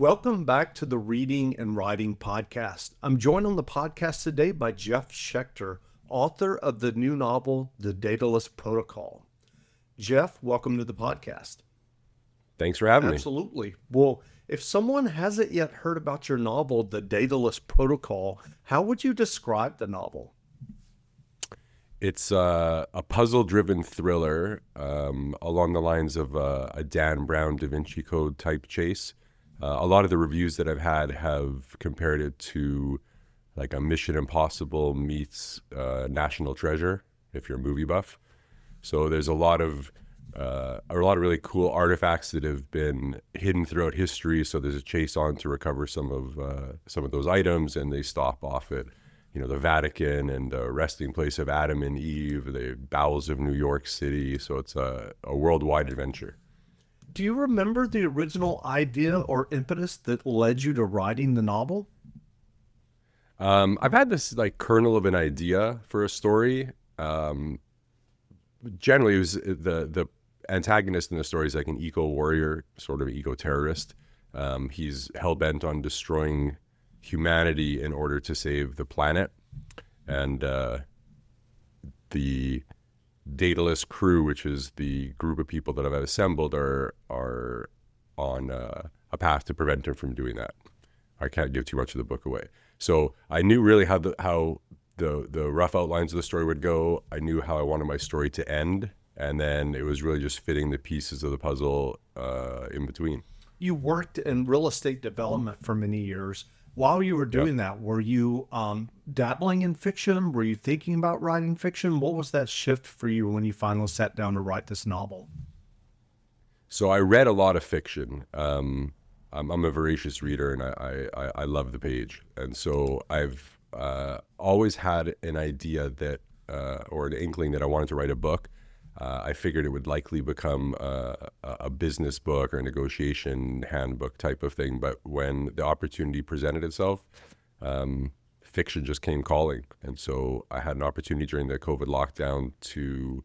Welcome back to the Reading and Writing Podcast. I'm joined on the podcast today by Jeff Sheckter, author of the new novel, The Daedalus Protocol. Jeff, welcome to the podcast. Thanks for having me. Absolutely. Well, if someone hasn't yet heard about your novel, The Daedalus Protocol, how would you describe the novel? It's a puzzle-driven thriller along the lines of a Dan Brown Da Vinci Code type chase. A lot of the reviews that I've had have compared it to like a Mission Impossible meets National Treasure, if you're a movie buff. So there's a lot of really cool artifacts that have been hidden throughout history. So there's a chase on to recover some of those items, and they stop off at the Vatican and the resting place of Adam and Eve, the bowels of New York City. So it's a worldwide adventure. Do you remember the original idea or impetus that led you to writing the novel? I've had this like kernel of an idea for a story. Generally, it was the antagonist in the story is like an eco-warrior, sort of eco-terrorist. He's hell-bent on destroying humanity in order to save the planet. And the Daedalus crew, which is the group of people that I've assembled, are on a path to prevent him from doing that. I can't give too much of the book away. So I knew really how the rough outlines of the story would go. I knew how I wanted my story to end, and then it was really just fitting the pieces of the puzzle in between. You worked in real estate development for many years. While you were doing that, were you dabbling in fiction? Were you thinking about writing fiction? What was that shift for you when you finally sat down to write this novel? So I read a lot of fiction. I'm a voracious reader, and I love the page. And so I've always had an idea that, or an inkling that I wanted to write a book. I figured it would likely become a business book or a negotiation handbook type of thing. But when the opportunity presented itself, fiction just came calling. And so I had an opportunity during the COVID lockdown to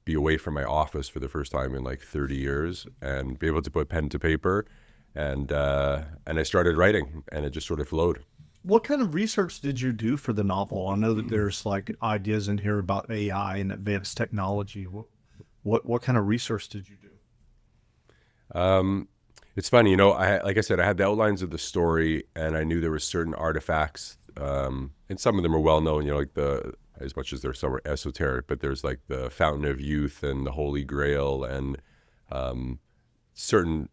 be away from my office for the first time in like 30 years and be able to put pen to paper. And I started writing, and it just sort of flowed. What kind of research did you do for the novel? I know that there's like ideas in here about AI and advanced technology. What kind of research did you do? It's funny, like I said, I had the outlines of the story, and I knew there were certain artifacts, and some of them are well known, like as much as they're somewhat esoteric, but there's like the Fountain of Youth and the Holy Grail, and certain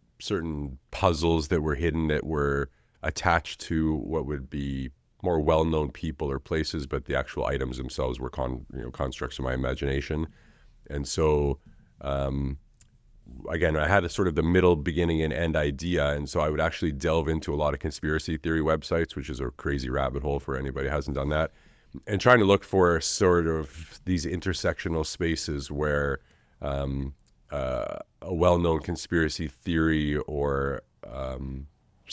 puzzles that were hidden that were attached to what would be more well-known people or places, but the actual items themselves were constructs of my imagination. And so again, I had a sort of the middle, beginning, and end idea, and so I would actually delve into a lot of conspiracy theory websites, which is a crazy rabbit hole for anybody who hasn't done that, and trying to look for sort of these intersectional spaces where a well-known conspiracy theory or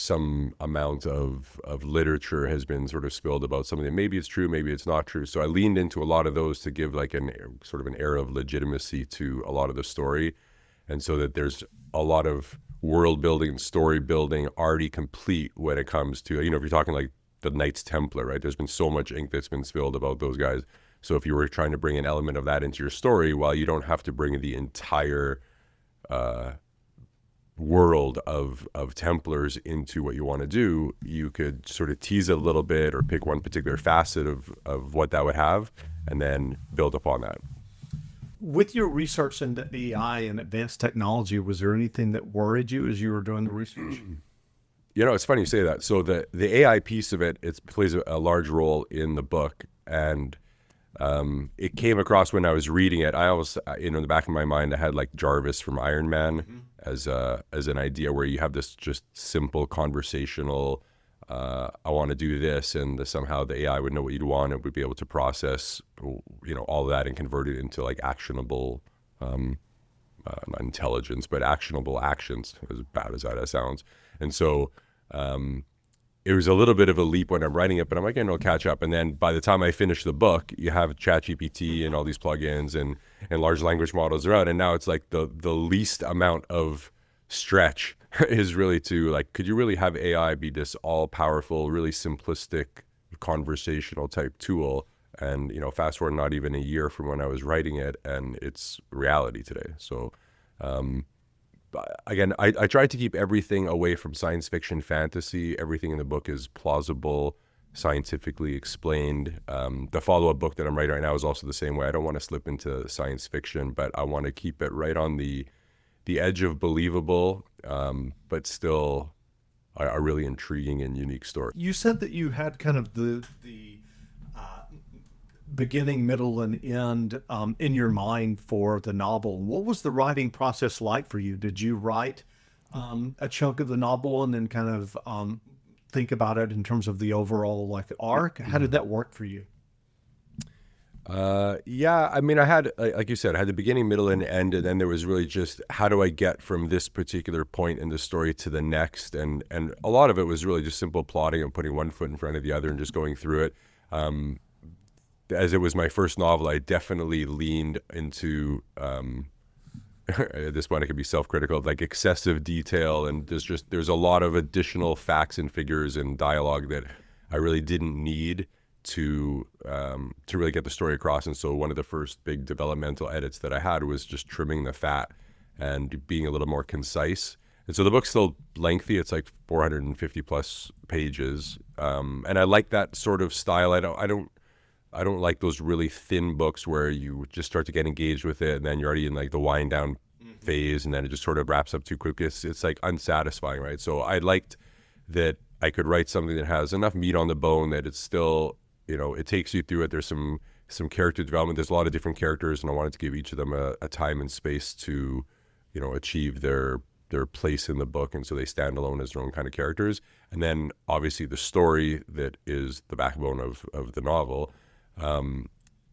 some amount of literature has been sort of spilled about something. Maybe it's true, maybe it's not true. So I leaned into a lot of those to give like an air of legitimacy to a lot of the story. And so that there's a lot of world building and story building already complete when it comes to, if you're talking like the Knights Templar, right? There's been so much ink that's been spilled about those guys. So if you were trying to bring an element of that into your story, while you don't have to bring the entire world of Templars into what you want to do, you could sort of tease it a little bit or pick one particular facet of what that would have and then build upon that. With your research into AI and advanced technology, was there anything that worried you as you were doing the research? It's funny you say that. So the AI piece of it plays a large role in the book, and it came across when I was reading it. I always, in the back of my mind, I had like Jarvis from Iron Man as an idea where you have this just simple conversational, I want to do this, and somehow the AI would know what you'd want and would be able to process, all of that and convert it into like actionable, not intelligence, but actionable actions, as bad as that sounds. And so it was a little bit of a leap when I'm writing it, but I'm like, I'll catch up. And then by the time I finish the book, you have ChatGPT and all these plugins and large language models are out. And now it's like the least amount of stretch is really to like, could you really have AI be this all powerful, really simplistic conversational type tool? And, you know, fast forward not even a year from when I was writing it, and it's reality today. So, again, I tried to keep everything away from science fiction, fantasy. Everything in the book is plausible, scientifically explained. The follow-up book that I'm writing right now is also the same way. I don't want to slip into science fiction, but I want to keep it right on the edge of believable, but still a really intriguing and unique story. You said that you had kind of the beginning, middle, and end in your mind for the novel. What was the writing process like for you? Did you write a chunk of the novel and then kind of think about it in terms of the overall like arc? How did that work for you? Yeah, I mean, I had, like you said, I had the beginning, middle, and end, and then there was really just how do I get from this particular point in the story to the next, and a lot of it was really just simple plotting and putting one foot in front of the other and just going through it. As it was my first novel, I definitely leaned into, at this point I could be self-critical, like excessive detail, and there's a lot of additional facts and figures and dialogue that I really didn't need to really get the story across. And so one of the first big developmental edits that I had was just trimming the fat and being a little more concise. And so the book's still lengthy. It's like 450 plus pages. And I like that sort of style. I don't like those really thin books where you just start to get engaged with it and then you're already in like the wind down phase and then it just sort of wraps up too quickly. It's like unsatisfying, right? So I liked that I could write something that has enough meat on the bone that it's still, you know, it takes you through it. There's some character development. There's a lot of different characters, and I wanted to give each of them a time and space to, you know, achieve their place in the book, and so they stand alone as their own kind of characters. And then obviously the story that is the backbone of the novel, and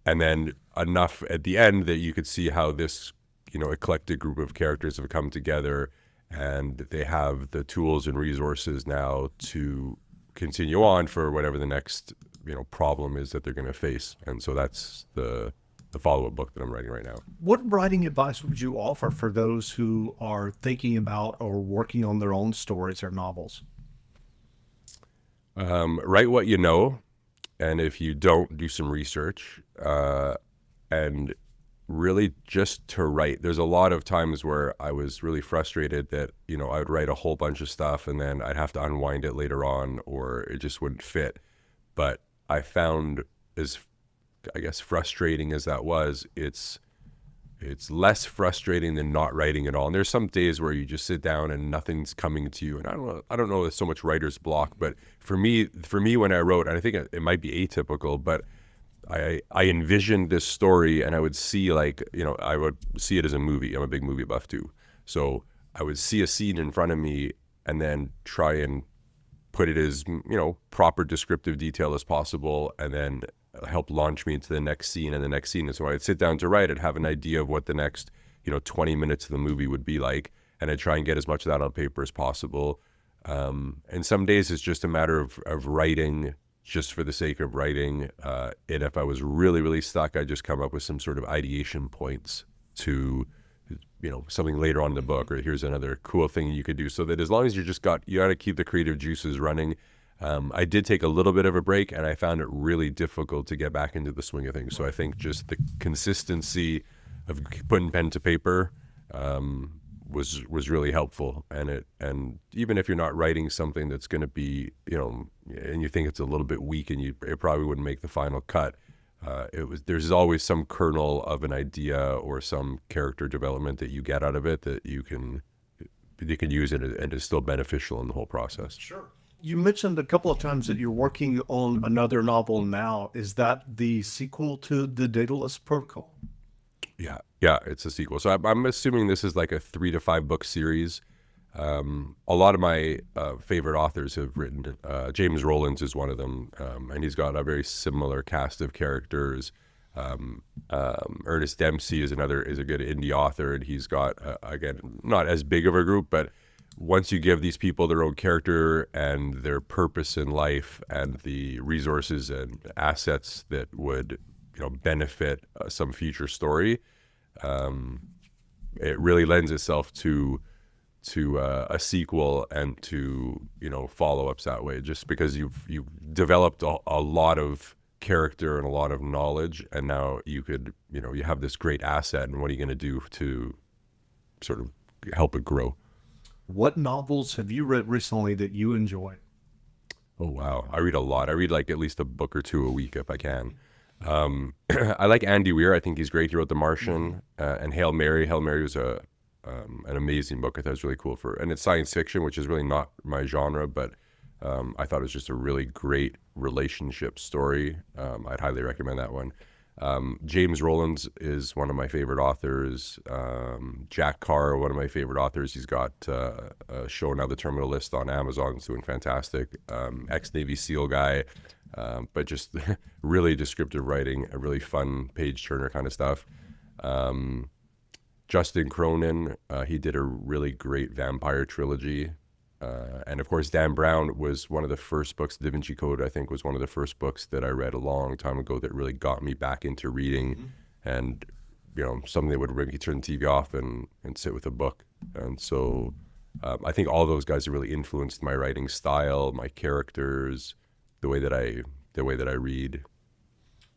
then enough at the end that you could see how this, you know, eclectic group of characters have come together, and they have the tools and resources now to continue on for whatever the next, you know, problem is that they're going to face. And so that's the follow-up book that I'm writing right now. What writing advice would you offer for those who are thinking about or working on their own stories or novels? Write what you know, and if you don't, do some research, and really just to write. There's a lot of times where I was really frustrated that, you know, I would write a whole bunch of stuff and then I'd have to unwind it later on or it just wouldn't fit. But I found, as I guess frustrating as that was, it's less frustrating than not writing at all. And there's some days where you just sit down and nothing's coming to you. And I don't know if it's so much writer's block, but for me when I wrote, and I think it might be atypical, but I envisioned this story and I would see, like, you know, I would see it as a movie. I'm a big movie buff too. So I would see a scene in front of me and then try and put it as, you know, proper descriptive detail as possible, and then help launch me into the next scene and the next scene. And so I'd sit down to write, I'd have an idea of what the next, you know, 20 minutes of the movie would be like, and I'd try and get as much of that on paper as possible. And some days it's just a matter of writing just for the sake of writing. And if I was really, really stuck, I'd just come up with some sort of ideation points to, you know, something later on in the book, or here's another cool thing you could do. So that as long as you got to keep the creative juices running. I did take a little bit of a break, and I found it really difficult to get back into the swing of things. So I think just the consistency of putting pen to paper was really helpful. And even if you're not writing something that's going to be, you know, and you think it's a little bit weak and it probably wouldn't make the final cut, there's always some kernel of an idea or some character development that you get out of it that you can use it and is still beneficial in the whole process. Sure. You mentioned a couple of times that you're working on another novel now. Is that the sequel to the Daedalus Protocol? Yeah, it's a sequel. So I'm assuming this is like a 3 to 5 book series. A lot of my favorite authors have written. James Rowlands is one of them, and he's got a very similar cast of characters. Ernest Dempsey is a good indie author, and he's got again, not as big of a group, but once you give these people their own character and their purpose in life and the resources and assets that would, you know, benefit some future story, it really lends itself to to a sequel and to, you know, follow-ups that way, just because you've developed a lot of character and a lot of knowledge, and now you could, you know, you have this great asset, and what are you going to do to sort of help it grow? What novels have you read recently that you enjoy? Oh, wow. I read a lot. I read like at least a book or two a week if I can. I like Andy Weir. I think he's great. He wrote The Martian and Hail Mary. Hail Mary was an amazing book. I thought it was really cool and it's science fiction, which is really not my genre, but I thought it was just a really great relationship story. I'd highly recommend that one. James Rowlands is one of my favorite authors. Jack Carr, one of my favorite authors. He's got a show now, The Terminal List, on Amazon. It's doing fantastic. Ex-Navy SEAL guy, but just really descriptive writing, a really fun page-turner kind of stuff. Justin Cronin, he did a really great vampire trilogy. And of course, Dan Brown was one of the first books. Da Vinci Code, I think, was one of the first books that I read a long time ago that really got me back into reading, and, you know, something that would make me turn the TV off and sit with a book. And so I think all those guys have really influenced my writing style, my characters, the way that I read.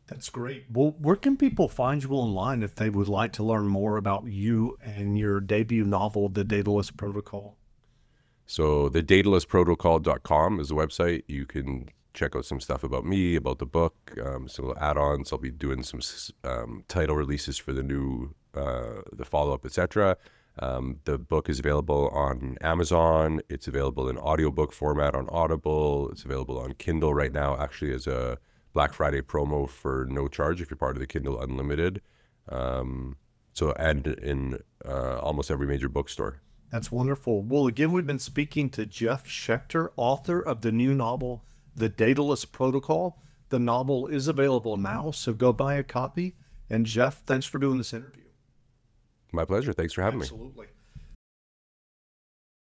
That's great. Well, where can people find you online if they would like to learn more about you and your debut novel, The Daedalus Protocol? So the DaedalusProtocol.com is the website. You can check out some stuff about me, about the book, some add-ons. I'll be doing some title releases for the new, the follow-up, etc. The book is available on Amazon. It's available in audiobook format on Audible. It's available on Kindle right now, actually, as a Black Friday promo for no charge if you're part of the Kindle Unlimited. And in almost every major bookstore. That's wonderful. Well, again, we've been speaking to Jeff Sheckter, author of the new novel, The Daedalus Protocol. The novel is available now, so go buy a copy. And Jeff, thanks for doing this interview. My pleasure. Thanks for having me. Absolutely.